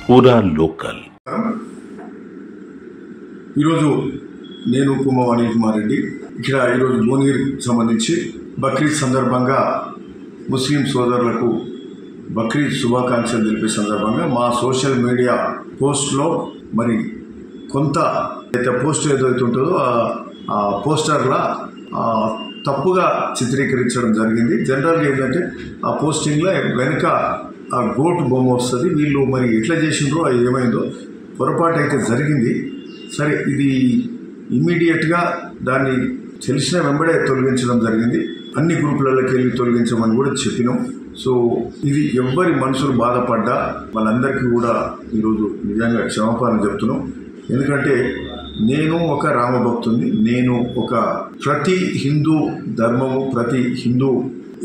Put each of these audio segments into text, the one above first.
పూరా లోకల్. ఈరోజు నేను కుమార్ అనిల్ కుమార్ రెడ్డి ఇక్కడ ఈరోజు భువనగిరికి సంబంధించి బక్రీద్ సందర్భంగా ముస్లిం సోదరులకు బక్రీద్ శుభాకాంక్షలు తెలిపే సందర్భంగా మా సోషల్ మీడియా పోస్ట్లో మరి కొంత పోస్ట్ ఏదైతే ఉంటుందో ఆ పోస్టర్లా తప్పుగా చిత్రీకరించడం జరిగింది. జనరల్గా ఏంటంటే ఆ పోస్టింగ్లో వెనుక ఆ గోటు బొమ్మ వస్తుంది. వీళ్ళు మరి ఎట్లా చేసిండ్రో అది ఏమైందో పొరపాటు అయితే జరిగింది. సరే, ఇది ఇమ్మీడియట్గా దాన్ని తెలిసిన వెంబడే తొలగించడం జరిగింది. అన్ని గ్రూపులలోకి వెళ్ళి తొలగించమని కూడా చెప్పినాం. సో ఇది ఎవ్వరి మనసులు బాధపడ్డా వాళ్ళందరికీ కూడా ఈరోజు నిజంగా క్షమాపణ చెప్తున్నాం. ఎందుకంటే నేను ఒక రామభక్తుని, నేను ఒక ప్రతి హిందూ ధర్మము, ప్రతి హిందూ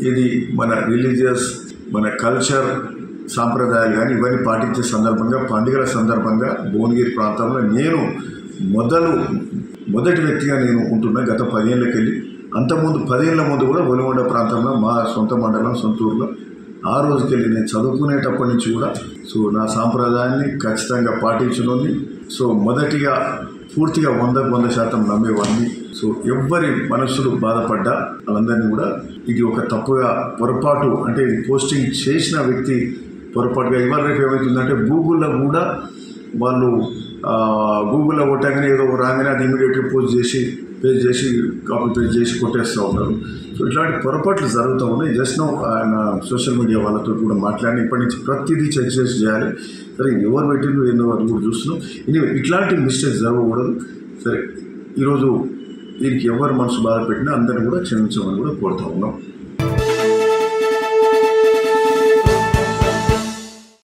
ఇది మన రిలీజియస్, మన కల్చర్, సాంప్రదాయాలు కానీ ఇవన్నీ పాటించే సందర్భంగా, పండుగల సందర్భంగా భువనగిరి ప్రాంతంలో నేను మొదటి వ్యక్తిగా నేను ఉంటున్నా. గత 10 ఏళ్ళకి వెళ్ళి అంతకుముందు 10 ఏళ్ళ ముందు కూడా ఒలిగొండ ప్రాంతంలో మా సొంత మండలం సొంతూరులో ఆ రోజుకెళ్ళి నేను చదువుకునేటప్పటి నుంచి కూడా సో నా సాంప్రదాయాన్ని ఖచ్చితంగా పాటించడండి. సో మొదటిగా పూర్తిగా 100% నమ్మేవాడిని. సో ఎవ్వరి మనసులు బాధపడ్డా వాళ్ళందరినీ కూడా ఇది ఒక తప్పుగా పొరపాటు, అంటే ఇది పోస్టింగ్ చేసిన వ్యక్తి పొరపాటుగా ఇవాళ రేపు ఏమవుతుందంటే గూగుల్లో కూడా వాళ్ళు గూగుల్లో కొట్టగానే ఏదో రాగానే అది ఇమీడియట్గా పేజ్ చేసి కాపీ పేస్ట్ చేసి కొట్టేస్తూ ఉన్నారు. సో ఇట్లాంటి పొరపాట్లు జరుగుతూ ఉన్నాయి. జస్ట్ ఆయన సోషల్ మీడియా వాళ్ళతో కూడా మాట్లాడి ఇప్పటి నుంచి ప్రతిదీ చెక్ చేసి చేయాలి. సరే, ఎవరు పెట్టిందో ఏందో అది కూడా చూస్తున్నాం. ఇట్లాంటి మిస్టేక్స్ జరగకూడదు. సరే, ఈరోజు దీనికి ఎవరు మనసు బాధ పెట్టినా అందరినీ కూడా క్షమించమని కూడా కోరుతూ ఉన్నాం.